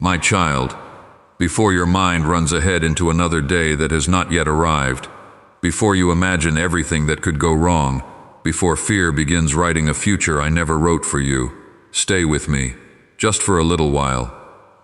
My child, before your mind runs ahead into another day that has not yet arrived, before you imagine everything that could go wrong, before fear begins writing a future I never wrote for you, stay with me, just for a little while,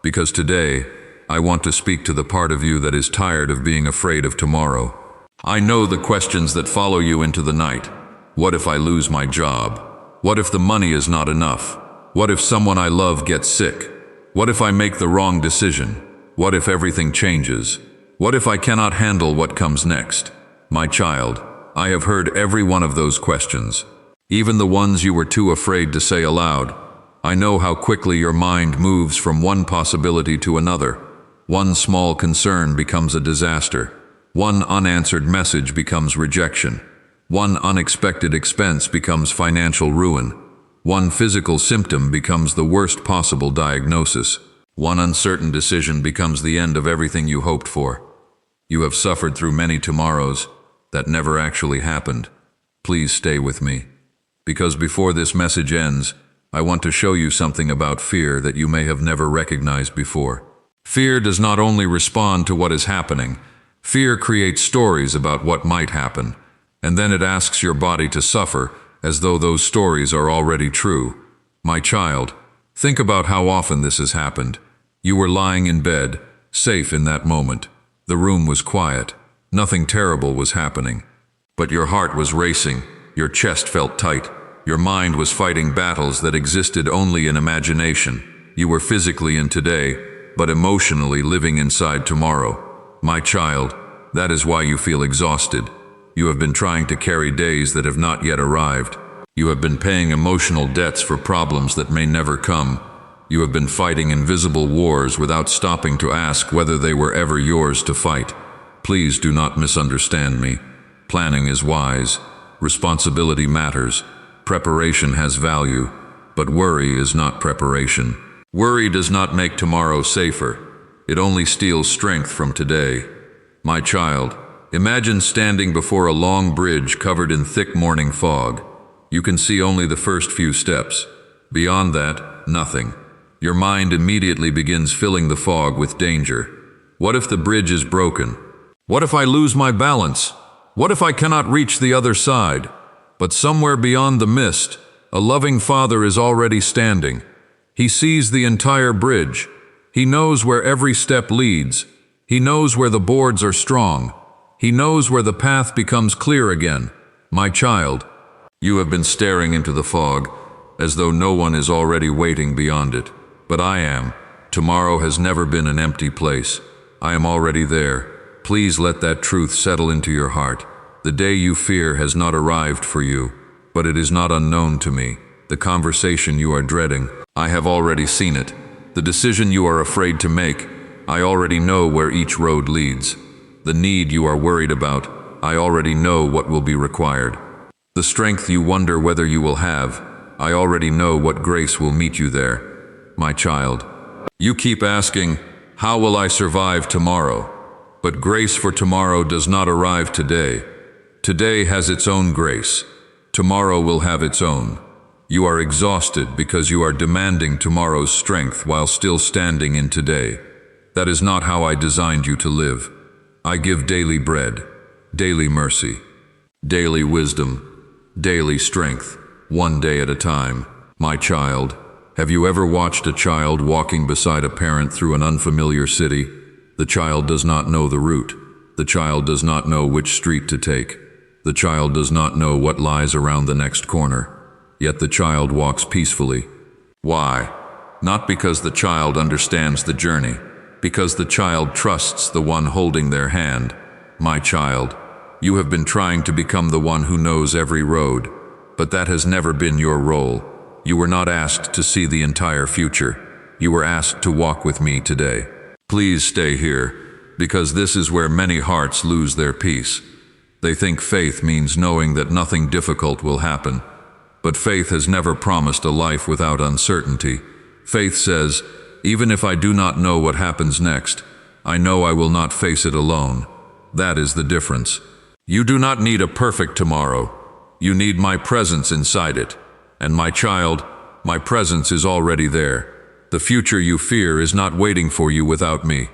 because today I want to speak to the part of you that is tired of being afraid of tomorrow. I know the questions that follow you into the night. What if I lose my job? What if the money is not enough? What if someone I love gets sick? What if I make the wrong decision? What if everything changes? What if I cannot handle what comes next? My child, I have heard every one of those questions, even the ones you were too afraid to say aloud. I know how quickly your mind moves from one possibility to another. One small concern becomes a disaster. One unanswered message becomes rejection. One unexpected expense becomes financial ruin. One physical symptom becomes the worst possible diagnosis. One uncertain decision becomes the end of everything you hoped for. You have suffered through many tomorrows that never actually happened. Please stay with me, because before this message ends, I want to show you something about fear that you may have never recognized before. Fear does not only respond to what is happening. Fear creates stories about what might happen, and then it asks your body to suffer as though those stories are already true. My child, think about how often this has happened. You were lying in bed, safe in that moment. The room was quiet. Nothing terrible was happening. But your heart was racing, your chest felt tight, your mind was fighting battles that existed only in imagination. You were physically in today, but emotionally living inside tomorrow. My child, that is why you feel exhausted. You have been trying to carry days that have not yet arrived. You have been paying emotional debts for problems that may never come. You have been fighting invisible wars without stopping to ask whether they were ever yours to fight. Please do not misunderstand me. Planning is wise. Responsibility matters. Preparation has value. But worry is not preparation. Worry does not make tomorrow safer. It only steals strength from today. My child, imagine standing before a long bridge covered in thick morning fog. You can see only the first few steps. Beyond that, nothing. Your mind immediately begins filling the fog with danger. What if the bridge is broken? What if I lose my balance? What if I cannot reach the other side? But somewhere beyond the mist, a loving father is already standing. He sees the entire bridge. He knows where every step leads. He knows where the boards are strong. He knows where the path becomes clear again. My child, you have been staring into the fog, as though no one is already waiting beyond it. But I am. Tomorrow has never been an empty place. I am already there. Please let that truth settle into your heart. The day you fear has not arrived for you, but it is not unknown to me. The conversation you are dreading, I have already seen it. The decision you are afraid to make, I already know where each road leads. The need you are worried about, I already know what will be required. The strength you wonder whether you will have, I already know what grace will meet you there. My child, you keep asking, how will I survive tomorrow? But grace for tomorrow does not arrive today. Today has its own grace. Tomorrow will have its own. You are exhausted because you are demanding tomorrow's strength while still standing in today. That is not how I designed you to live. I give daily bread, daily mercy, daily wisdom, daily strength, one day at a time. My child, have you ever watched a child walking beside a parent through an unfamiliar city? The child does not know the route. The child does not know which street to take. The child does not know what lies around the next corner. Yet the child walks peacefully. Why? Not because the child understands the journey, because the child trusts the one holding their hand. My child, you have been trying to become the one who knows every road, but that has never been your role. You were not asked to see the entire future. You were asked to walk with me today. Please stay here, because this is where many hearts lose their peace. They think faith means knowing that nothing difficult will happen. But faith has never promised a life without uncertainty. Faith says, even if I do not know what happens next, I know I will not face it alone. That is the difference. You do not need a perfect tomorrow. You need my presence inside it. And my child, my presence is already there. The future you fear is not waiting for you without me.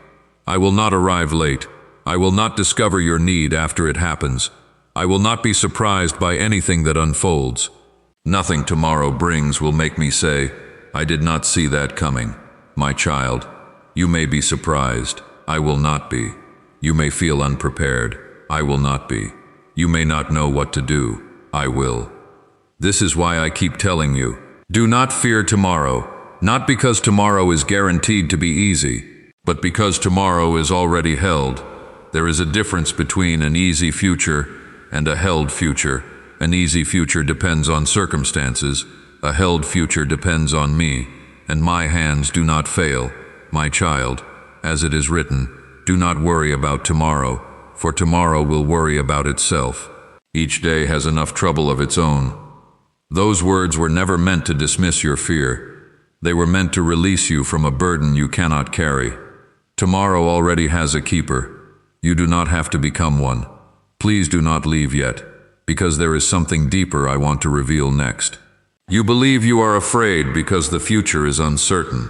I will not arrive late. I will not discover your need after it happens. I will not be surprised by anything that unfolds. Nothing tomorrow brings will make me say, I did not see that coming. My child, you may be surprised. I will not be. You may feel unprepared. I will not be. You may not know what to do. I will. This is why I keep telling you, do not fear tomorrow, not because tomorrow is guaranteed to be easy, but because tomorrow is already held. There is a difference between an easy future and a held future. An easy future depends on circumstances. A held future depends on me, and my hands do not fail. My child, as it is written, do not worry about tomorrow, for tomorrow will worry about itself. Each day has enough trouble of its own. Those words were never meant to dismiss your fear. They were meant to release you from a burden you cannot carry. Tomorrow already has a keeper. You do not have to become one. Please do not leave yet, because there is something deeper I want to reveal next. You believe you are afraid because the future is uncertain.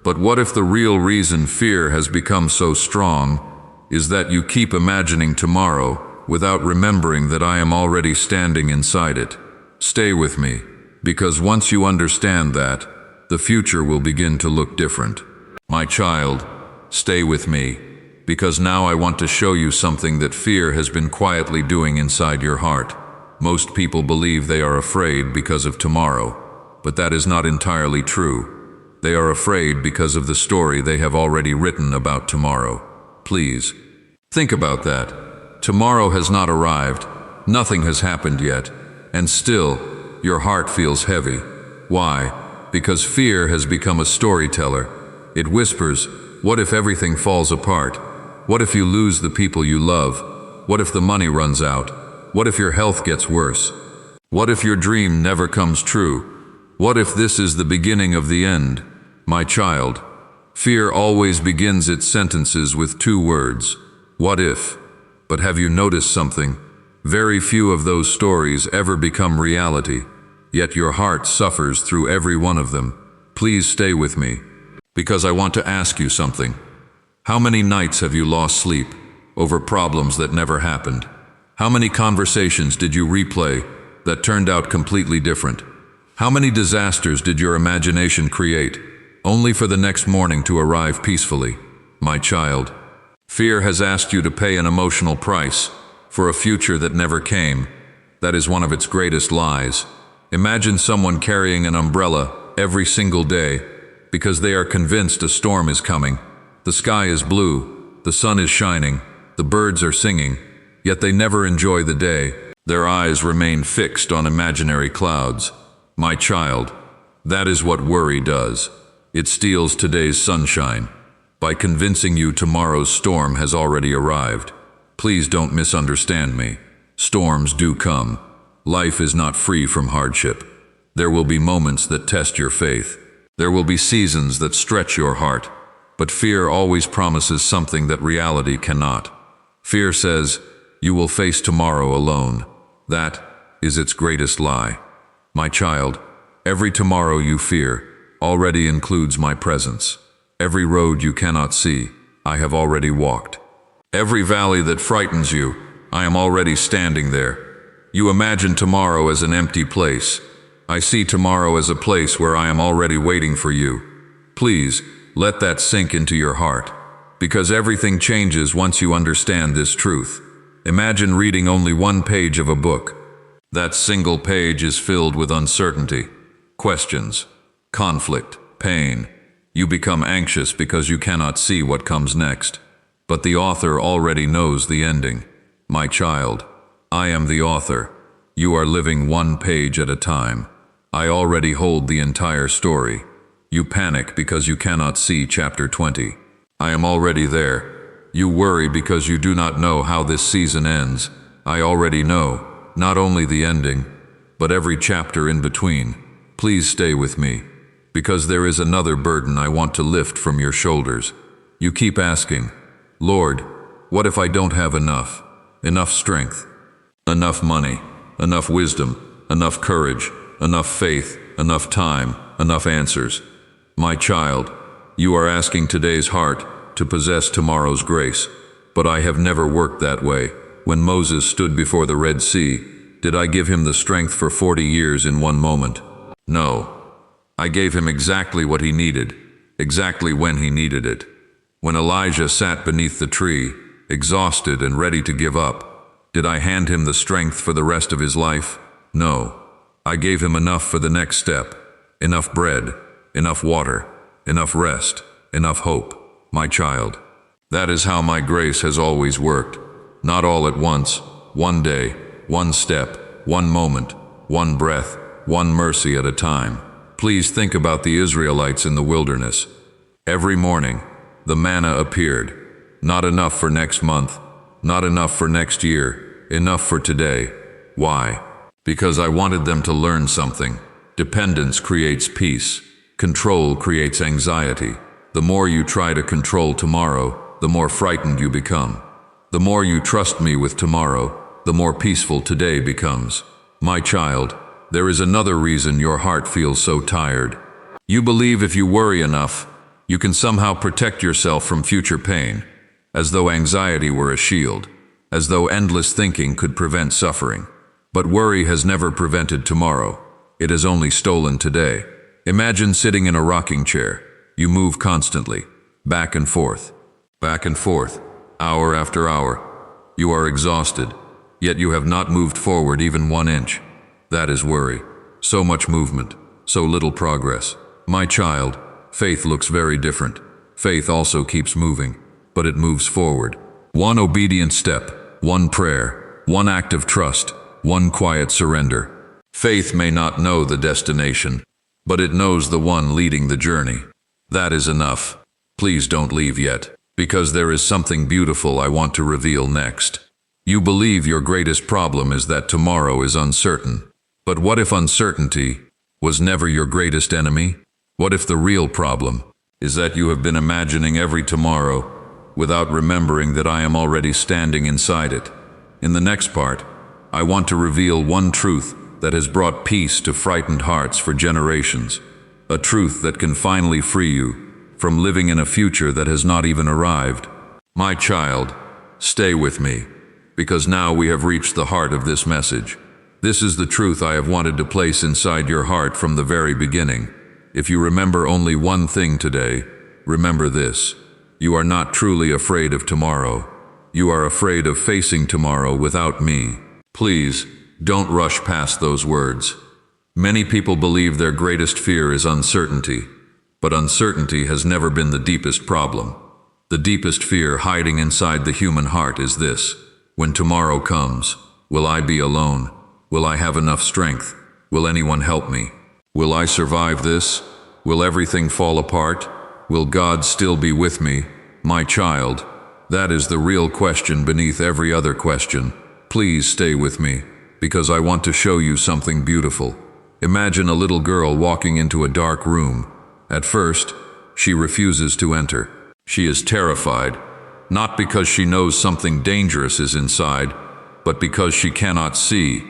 But what if the real reason fear has become so strong is that you keep imagining tomorrow without remembering that I am already standing inside it? Stay with me, because once you understand that, the future will begin to look different. My child, stay with me, because now I want to show you something that fear has been quietly doing inside your heart. Most people believe they are afraid because of tomorrow, but that is not entirely true. They are afraid because of the story they have already written about tomorrow. Please, think about that. Tomorrow has not arrived, nothing has happened yet, and still, your heart feels heavy. Why? Because fear has become a storyteller. It whispers, what if everything falls apart? What if you lose the people you love? What if the money runs out? What if your health gets worse? What if your dream never comes true? What if this is the beginning of the end? My child, fear always begins its sentences with two words. What if? But have you noticed something? Very few of those stories ever become reality, yet your heart suffers through every one of them. Please stay with me, because I want to ask you something. How many nights have you lost sleep over problems that never happened? How many conversations did you replay that turned out completely different? How many disasters did your imagination create, only for the next morning to arrive peacefully? My child, fear has asked you to pay an emotional price for a future that never came. That is one of its greatest lies. Imagine someone carrying an umbrella every single day because they are convinced a storm is coming. The sky is blue, the sun is shining, the birds are singing, yet they never enjoy the day. Their eyes remain fixed on imaginary clouds. My child, that is what worry does. It steals today's sunshine by convincing you tomorrow's storm has already arrived. Please don't misunderstand me. Storms do come. Life is not free from hardship. There will be moments that test your faith. There will be seasons that stretch your heart. But fear always promises something that reality cannot. Fear says, you will face tomorrow alone. That is its greatest lie. My child, every tomorrow you fear already includes my presence. Every road you cannot see, I have already walked. Every valley that frightens you, I am already standing there. You imagine tomorrow as an empty place. I see tomorrow as a place where I am already waiting for you. Please, let that sink into your heart, because everything changes once you understand this truth. Imagine reading only one page of a book. That single page is filled with uncertainty, questions, conflict, pain. You become anxious because you cannot see what comes next. But the author already knows the ending. My child, I am the author. You are living one page at a time. I already hold the entire story. You panic because you cannot see chapter 20. I am already there. You worry because you do not know how this season ends. I already know, not only the ending, but every chapter in between. Please stay with me, because there is another burden I want to lift from your shoulders. You keep asking, Lord, what if I don't have enough? Enough strength, enough money, enough wisdom, enough courage, enough faith, enough time, enough answers. My child, you are asking today's heart to possess tomorrow's grace. But I have never worked that way. When Moses stood before the Red Sea, did I give him the strength for 40 years in one moment? No. I gave him exactly what he needed, exactly when he needed it. When Elijah sat beneath the tree, exhausted and ready to give up, did I hand him the strength for the rest of his life? No. I gave him enough for the next step, enough bread, enough water, enough rest, enough hope. My child, that is how my grace has always worked. Not all at once, one day, one step, one moment, one breath, one mercy at a time. Please think about the Israelites in the wilderness. Every morning, the manna appeared. Not enough for next month, not enough for next year, enough for today. Why? Because I wanted them to learn something. Dependence creates peace. Control creates anxiety. The more you try to control tomorrow, the more frightened you become. The more you trust me with tomorrow, the more peaceful today becomes. My child, there is another reason your heart feels so tired. You believe if you worry enough, you can somehow protect yourself from future pain, as though anxiety were a shield, as though endless thinking could prevent suffering. But worry has never prevented tomorrow. It has only stolen today. Imagine sitting in a rocking chair. You move constantly, back and forth, hour after hour. You are exhausted, yet you have not moved forward even 1 inch. That is worry. So much movement, so little progress. My child, faith looks very different. Faith also keeps moving, but it moves forward. One obedient step, one prayer, one act of trust, one quiet surrender. Faith may not know the destination, but it knows the one leading the journey. That is enough. Please don't leave yet, because there is something beautiful I want to reveal next. You believe your greatest problem is that tomorrow is uncertain. But what if uncertainty was never your greatest enemy? What if the real problem is that you have been imagining every tomorrow without remembering that I am already standing inside it? In the next part, I want to reveal one truth that has brought peace to frightened hearts for generations. A truth that can finally free you from living in a future that has not even arrived. My child, stay with me, because now we have reached the heart of this message. This is the truth I have wanted to place inside your heart from the very beginning. If you remember only one thing today, remember this. You are not truly afraid of tomorrow. You are afraid of facing tomorrow without me. Please, don't rush past those words. Many people believe their greatest fear is uncertainty, but uncertainty has never been the deepest problem. The deepest fear hiding inside the human heart is this: when tomorrow comes, will I be alone? Will I have enough strength? Will anyone help me? Will I survive this? Will everything fall apart? Will God still be with me? My child, that is the real question beneath every other question. Please stay with me, because I want to show you something beautiful. Imagine a little girl walking into a dark room. At first, she refuses to enter. She is terrified, not because she knows something dangerous is inside, but because she cannot see.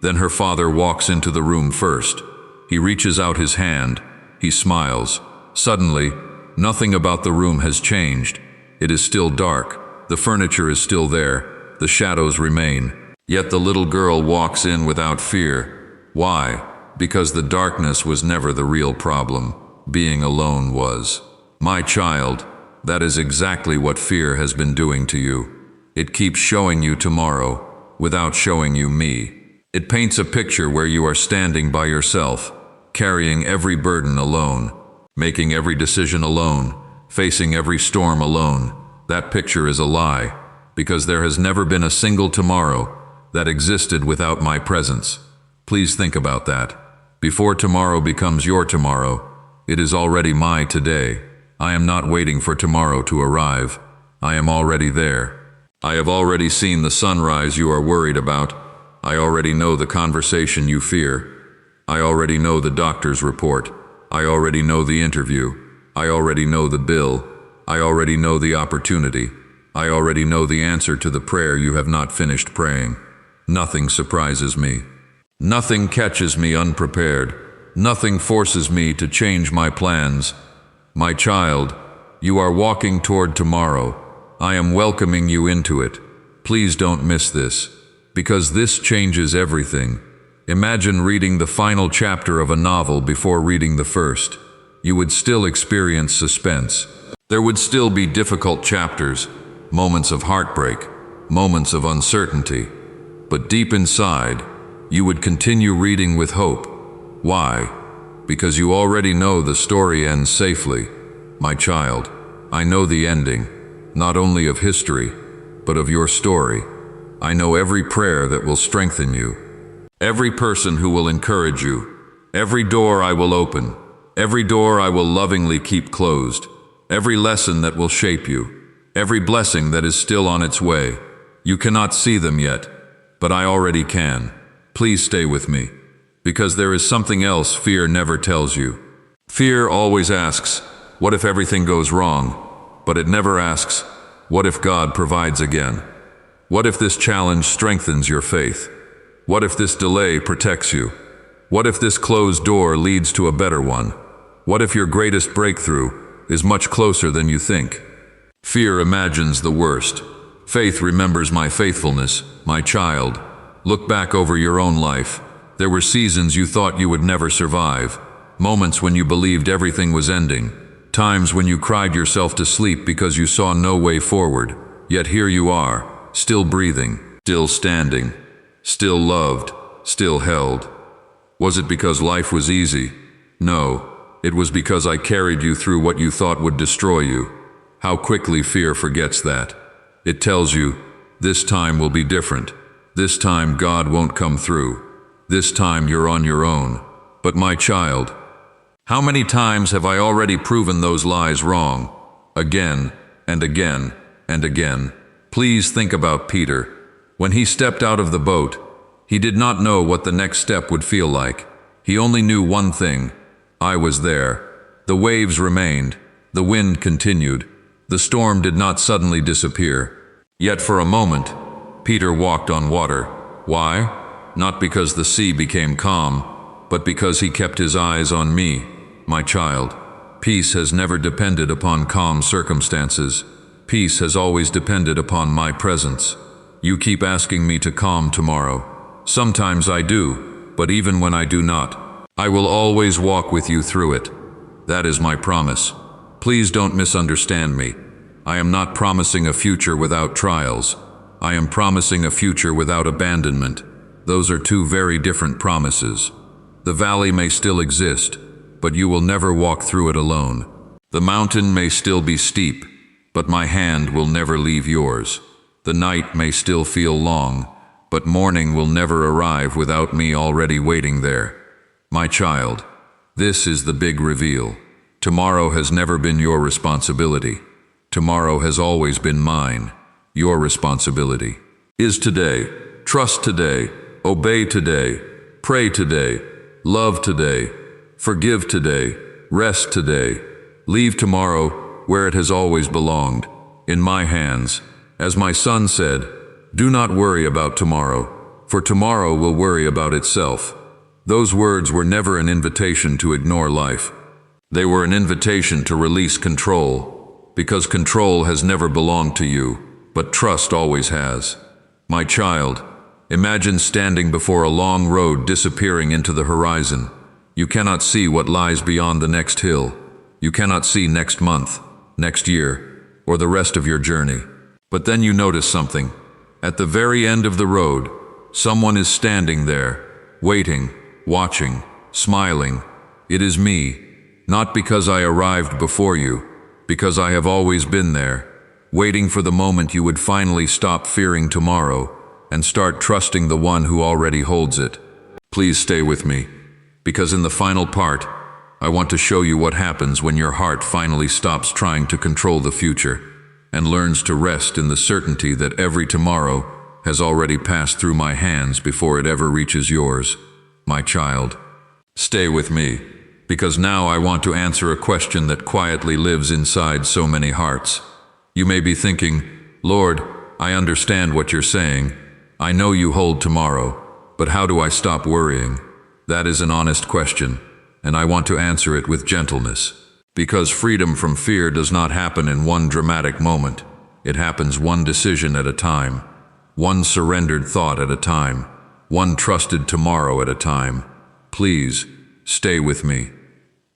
Then her father walks into the room first. He reaches out his hand. He smiles. Suddenly, nothing about the room has changed. It is still dark. The furniture is still there. The shadows remain. Yet the little girl walks in without fear. Why? Because the darkness was never the real problem. Being alone was. My child, that is exactly what fear has been doing to you. It keeps showing you tomorrow without showing you me. It paints a picture where you are standing by yourself, carrying every burden alone, making every decision alone, facing every storm alone. That picture is a lie, because there has never been a single tomorrow that existed without my presence. Please think about that. Before tomorrow becomes your tomorrow, it is already my today. I am not waiting for tomorrow to arrive. I am already there. I have already seen the sunrise you are worried about. I already know the conversation you fear. I already know the doctor's report. I already know the interview. I already know the bill. I already know the opportunity. I already know the answer to the prayer you have not finished praying. Nothing surprises me. Nothing catches me unprepared. Nothing forces me to change my plans. My child, you are walking toward tomorrow. I am welcoming you into it. Please don't miss this, because this changes everything. Imagine reading the final chapter of a novel before reading the first. You would still experience suspense. There would still be difficult chapters, moments of heartbreak, moments of uncertainty. But deep inside, you would continue reading with hope. Why? Because you already know the story ends safely. My child, I know the ending, not only of history, but of your story. I know every prayer that will strengthen you, every person who will encourage you, every door I will open, every door I will lovingly keep closed, every lesson that will shape you, every blessing that is still on its way. You cannot see them yet, but I already can. Please stay with me, because there is something else fear never tells you. Fear always asks, what if everything goes wrong? But it never asks, what if God provides again? What if this challenge strengthens your faith? What if this delay protects you? What if this closed door leads to a better one? What if your greatest breakthrough is much closer than you think? Fear imagines the worst. Faith remembers my faithfulness. My child, look back over your own life. There were seasons you thought you would never survive, moments when you believed everything was ending, times when you cried yourself to sleep because you saw no way forward. Yet here you are, still breathing, still standing, still loved, still held. Was it because life was easy? No, it was because I carried you through what you thought would destroy you. How quickly fear forgets that. It tells you, this time will be different. This time God won't come through. This time you're on your own. But my child, how many times have I already proven those lies wrong? Again and again and again. Please think about Peter. When he stepped out of the boat, he did not know what the next step would feel like. He only knew one thing. I was there. The waves remained. The wind continued. The storm did not suddenly disappear. Yet for a moment, Peter walked on water. Why? Not because the sea became calm, but because he kept his eyes on me, my child. Peace has never depended upon calm circumstances. Peace has always depended upon my presence. You keep asking me to calm tomorrow. Sometimes I do, but even when I do not, I will always walk with you through it. That is my promise. Please don't misunderstand me. I am not promising a future without trials. I am promising a future without abandonment. Those are two very different promises. The valley may still exist, but you will never walk through it alone. The mountain may still be steep, but my hand will never leave yours. The night may still feel long, but morning will never arrive without me already waiting there. My child, this is the big reveal. Tomorrow has never been your responsibility. Tomorrow has always been mine. Your responsibility is today. Trust today. Obey today. Pray today. Love today. Forgive today. Rest today. Leave tomorrow where it has always belonged, in my hands. As my son said, do not worry about tomorrow, for tomorrow will worry about itself. Those words were never an invitation to ignore life. They were an invitation to release control, because control has never belonged to you, but trust always has. My child, imagine standing before a long road disappearing into the horizon. You cannot see what lies beyond the next hill. You cannot see next month, next year, or the rest of your journey. But then you notice something. At the very end of the road, someone is standing there, waiting, watching, smiling. It is me, not because I arrived before you, because I have always been there, waiting for the moment you would finally stop fearing tomorrow and start trusting the one who already holds it. Please stay with me, because in the final part, I want to show you what happens when your heart finally stops trying to control the future and learns to rest in the certainty that every tomorrow has already passed through my hands before it ever reaches yours. My child, stay with me, because now I want to answer a question that quietly lives inside so many hearts. You may be thinking, Lord, I understand what you're saying. I know you hold tomorrow, but how do I stop worrying? That is an honest question, and I want to answer it with gentleness. Because freedom from fear does not happen in one dramatic moment. It happens one decision at a time, one surrendered thought at a time, one trusted tomorrow at a time. Please, stay with me.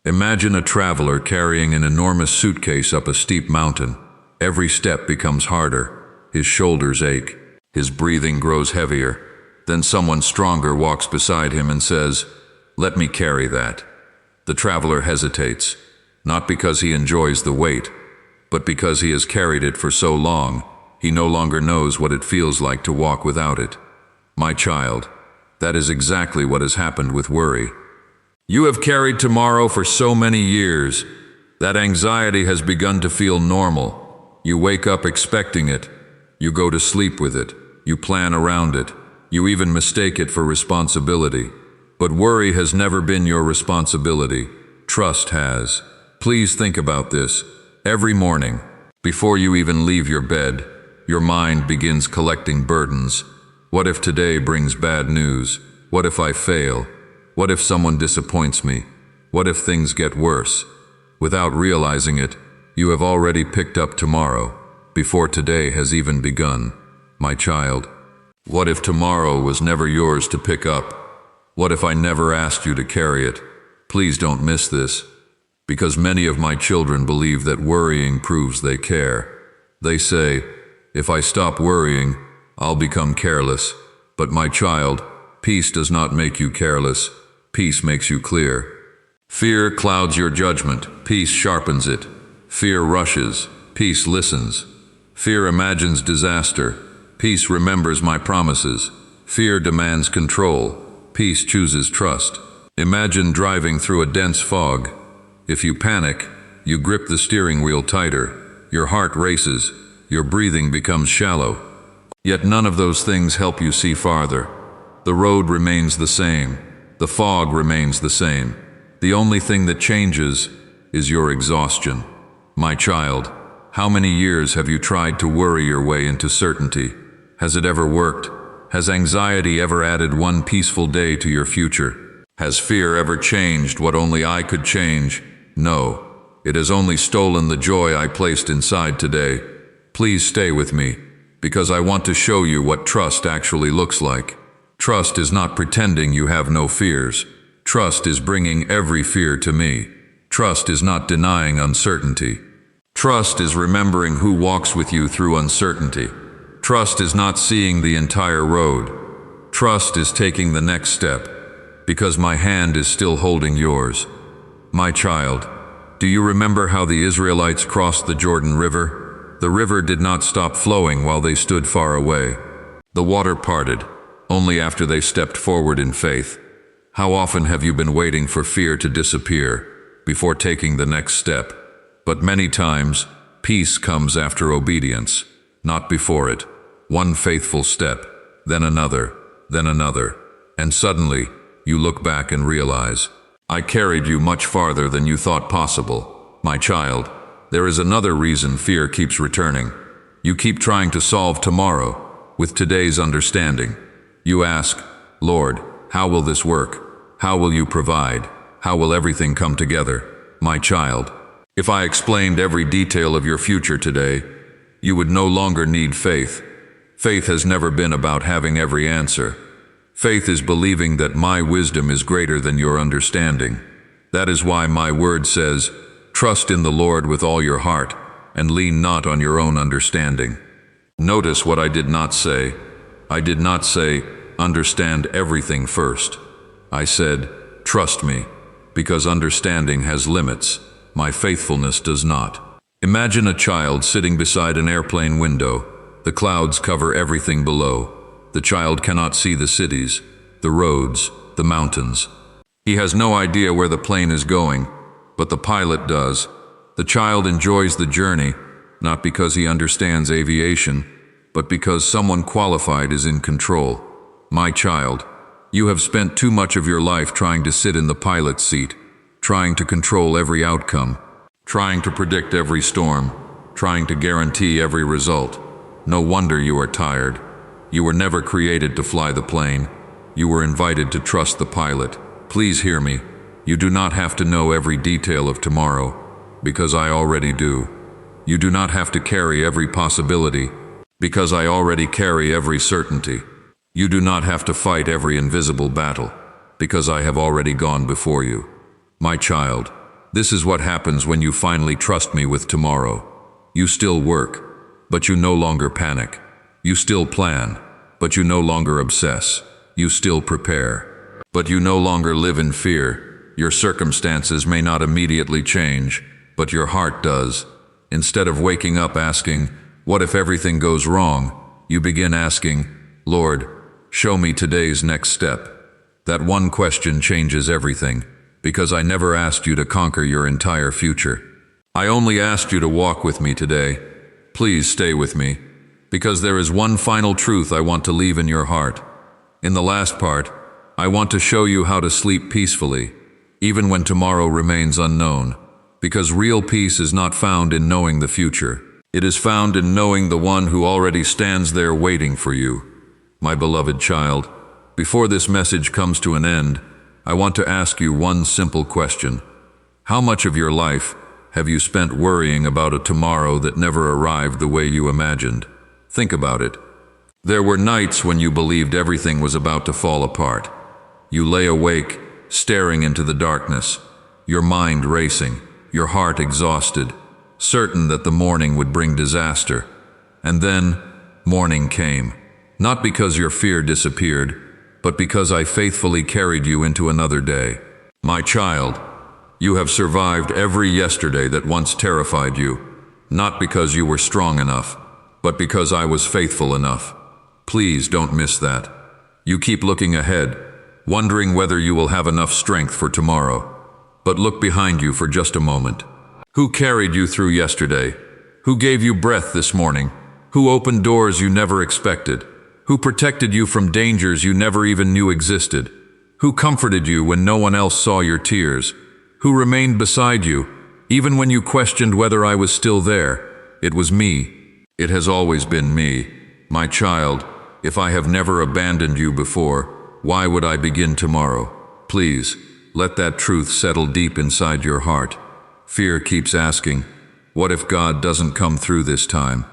Imagine a traveler carrying an enormous suitcase up a steep mountain. Every step becomes harder. His shoulders ache. His breathing grows heavier. Then someone stronger walks beside him and says, "Let me carry that." The traveler hesitates, not because he enjoys the weight, but because he has carried it for so long, he no longer knows what it feels like to walk without it. My child, that is exactly what has happened with worry. You have carried tomorrow for so many years. That anxiety has begun to feel normal. You wake up expecting it. You go to sleep with it. You plan around it. You even mistake it for responsibility. But worry has never been your responsibility. Trust has. Please think about this. Every morning, before you even leave your bed, your mind begins collecting burdens. What if today brings bad news? What if I fail? What if someone disappoints me? What if things get worse? Without realizing it, you have already picked up tomorrow, before today has even begun. My child, what if tomorrow was never yours to pick up? What if I never asked you to carry it? Please don't miss this, because many of my children believe that worrying proves they care. They say, if I stop worrying, I'll become careless. But my child, peace does not make you careless. Peace makes you clear. Fear clouds your judgment. Peace sharpens it. Fear rushes. Peace listens. Fear imagines disaster. Peace remembers my promises. Fear demands control. Peace chooses trust. Imagine driving through a dense fog. If you panic, you grip the steering wheel tighter. Your heart races. Your breathing becomes shallow. Yet none of those things help you see farther. The road remains the same. The fog remains the same. The only thing that changes is your exhaustion. My child, how many years have you tried to worry your way into certainty? Has it ever worked? Has anxiety ever added one peaceful day to your future? Has fear ever changed what only I could change? No. It has only stolen the joy I placed inside today. Please stay with me, because I want to show you what trust actually looks like. Trust is not pretending you have no fears. Trust is bringing every fear to me. Trust is not denying uncertainty. Trust is remembering who walks with you through uncertainty. Trust is not seeing the entire road. Trust is taking the next step, because my hand is still holding yours. My child, do you remember how the Israelites crossed the Jordan River? The river did not stop flowing while they stood far away. The water parted only after they stepped forward in faith. How often have you been waiting for fear to disappear before taking the next step? But many times, peace comes after obedience, not before it. One faithful step, then another, and suddenly you look back and realize, I carried you much farther than you thought possible. My child, there is another reason fear keeps returning. You keep trying to solve tomorrow with today's understanding. You ask, Lord, how will this work? How will you provide? How will everything come together? My child, if I explained every detail of your future today, you would no longer need faith. Faith has never been about having every answer. Faith is believing that my wisdom is greater than your understanding. That is why my word says, trust in the Lord with all your heart, and lean not on your own understanding. Notice what I did not say. I did not say, understand everything first. I said, trust me, because understanding has limits. My faithfulness does not. Imagine a child sitting beside an airplane window. The clouds cover everything below. The child cannot see the cities, the roads, the mountains. He has no idea where the plane is going, but the pilot does. The child enjoys the journey, not because he understands aviation, but because someone qualified is in control. My child, you have spent too much of your life trying to sit in the pilot's seat, trying to control every outcome, trying to predict every storm, trying to guarantee every result. No wonder you are tired. You were never created to fly the plane. You were invited to trust the pilot. Please hear me. You do not have to know every detail of tomorrow. because I already do. You do not have to carry every possibility, because I already carry every certainty. You do not have to fight every invisible battle, because I have already gone before you. My child, this is what happens when you finally trust me with tomorrow. You still work, but you no longer panic. You still plan, but you no longer obsess. You still prepare, but you no longer live in fear. Your circumstances may not immediately change, but your heart does. Instead of waking up asking, "What if everything goes wrong?" you begin asking, "Lord, show me today's next step." That one question changes everything, because I never asked you to conquer your entire future. I only asked you to walk with me today. Please stay with me, because there is one final truth I want to leave in your heart. In the last part, I want to show you how to sleep peacefully, even when tomorrow remains unknown, because real peace is not found in knowing the future. It is found in knowing the one who already stands there waiting for you. My beloved child, before this message comes to an end, I want to ask you one simple question. How much of your life have you spent worrying about a tomorrow that never arrived the way you imagined? Think about it. There were nights when you believed everything was about to fall apart. You lay awake, staring into the darkness, your mind racing, your heart exhausted, certain that the morning would bring disaster. And then, morning came. Not because your fear disappeared, but because I faithfully carried you into another day. My child, you have survived every yesterday that once terrified you, not because you were strong enough, but because I was faithful enough. Please don't miss that. You keep looking ahead, wondering whether you will have enough strength for tomorrow. But look behind you for just a moment. Who carried you through yesterday? Who gave you breath this morning? Who opened doors you never expected? Who protected you from dangers you never even knew existed? Who comforted you when no one else saw your tears? Who remained beside you, even when you questioned whether I was still there? It was me. It has always been me. My child, if I have never abandoned you before, why would I begin tomorrow? Please, let that truth settle deep inside your heart. Fear keeps asking, what if God doesn't come through this time?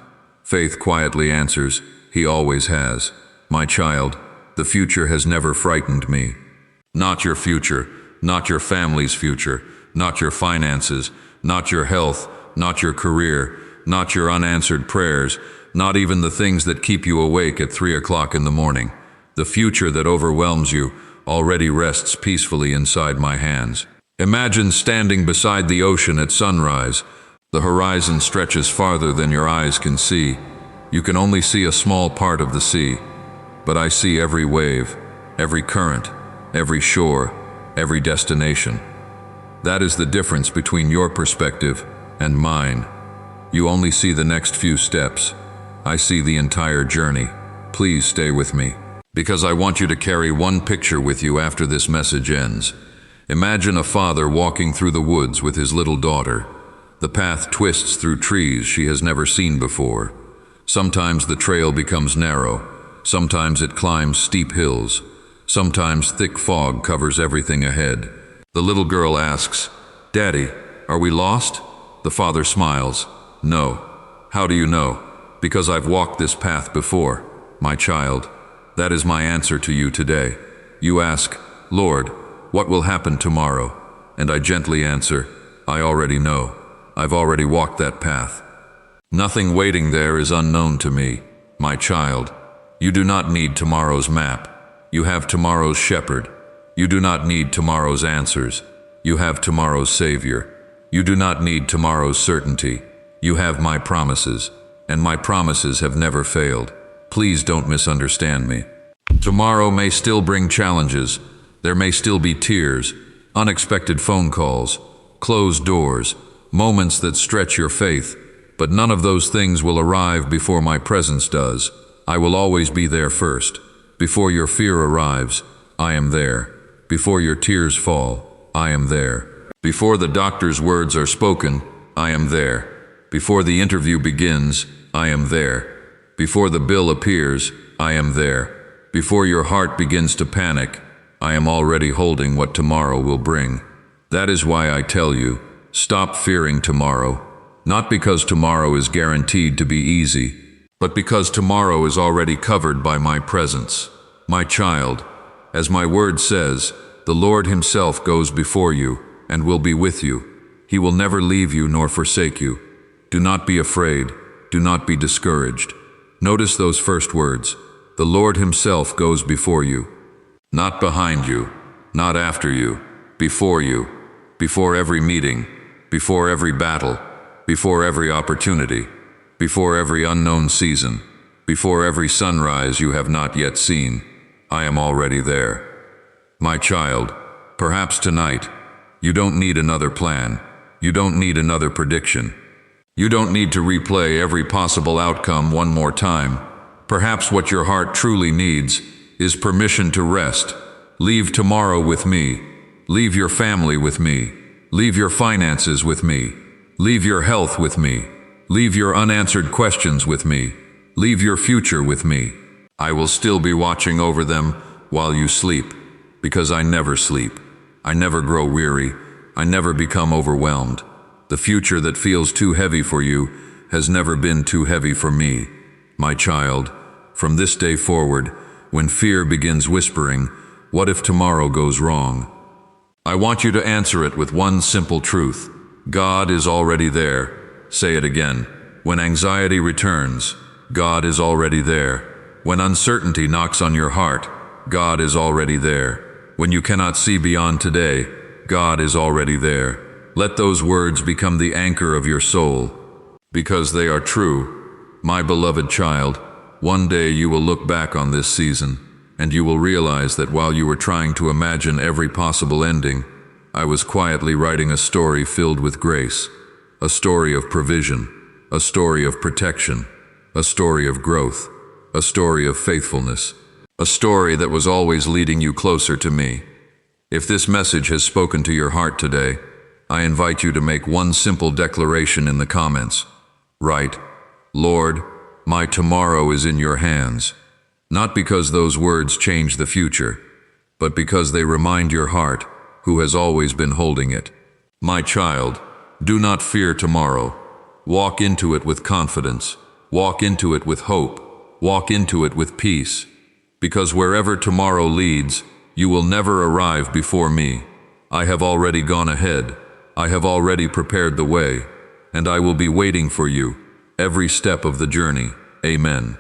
Faith quietly answers, He always has. My child, the future has never frightened me. Not your future, not your family's future, not your finances, not your health, not your career, not your unanswered prayers, not even the things that keep you awake at 3 o'clock in the morning. The future that overwhelms you already rests peacefully inside my hands. Imagine standing beside the ocean at sunrise. The horizon stretches farther than your eyes can see. You can only see a small part of the sea, but I see every wave, every current, every shore, every destination. That is the difference between your perspective and mine. You only see the next few steps. I see the entire journey. Please stay with me, because I want you to carry one picture with you after this message ends. Imagine a father walking through the woods with his little daughter. The path twists through trees she has never seen before. Sometimes the trail becomes narrow. Sometimes it climbs steep hills. Sometimes thick fog covers everything ahead. The little girl asks, "Daddy, are we lost?" The father smiles. "No." "How do you know?" "Because I've walked this path before." My child, that is my answer to you today. You ask, "Lord, what will happen tomorrow?" And I gently answer, I already know. I've already walked that path. Nothing waiting there is unknown to me. My child, you do not need tomorrow's map. You have tomorrow's shepherd. You do not need tomorrow's answers. You have tomorrow's Savior. You do not need tomorrow's certainty. You have my promises, and my promises have never failed. Please don't misunderstand me. Tomorrow may still bring challenges. There may still be tears, unexpected phone calls, closed doors, moments that stretch your faith, but none of those things will arrive before my presence does. I will always be there first. Before your fear arrives, I am there. Before your tears fall, I am there. Before the doctor's words are spoken, I am there. Before the interview begins, I am there. Before the bill appears, I am there. Before your heart begins to panic, I am already holding what tomorrow will bring. That is why I tell you, Stop fearing tomorrow, not because tomorrow is guaranteed to be easy, but because tomorrow is already covered by my presence. My child, as my word says, the Lord himself goes before you and will be with you. He will never leave you nor forsake you. Do not be afraid. Do not be discouraged. Notice those first words. The Lord himself goes before you. Not behind you, not after you, before you, before every meeting, before every battle, before every opportunity, before every unknown season, before every sunrise you have not yet seen. I am already there. My child, perhaps tonight, you don't need another plan. You don't need another prediction. You don't need to replay every possible outcome one more time. Perhaps what your heart truly needs is permission to rest. Leave tomorrow with me. Leave your family with me. Leave your finances with me. Leave your health with me. Leave your unanswered questions with me. Leave your future with me. I will still be watching over them while you sleep, because I never sleep. I never grow weary. I never become overwhelmed. The future that feels too heavy for you has never been too heavy for me. My child, from this day forward, when fear begins whispering, "What if tomorrow goes wrong?" I want you to answer it with one simple truth. God is already there. Say it again. When anxiety returns, God is already there. When uncertainty knocks on your heart, God is already there. When you cannot see beyond today, God is already there. Let those words become the anchor of your soul, because they are true. My beloved child, one day you will look back on this season, and you will realize that while you were trying to imagine every possible ending, I was quietly writing a story filled with grace, a story of provision, a story of protection, a story of growth, a story of faithfulness, a story that was always leading you closer to me. If this message has spoken to your heart today, I invite you to make one simple declaration in the comments. Write, "Lord, my tomorrow is in your hands." Not because those words change the future, but because they remind your heart, who has always been holding it. My child, do not fear tomorrow. Walk into it with confidence. Walk into it with hope. Walk into it with peace. Because wherever tomorrow leads, you will never arrive before me. I have already gone ahead. I have already prepared the way, and I will be waiting for you every step of the journey. Amen.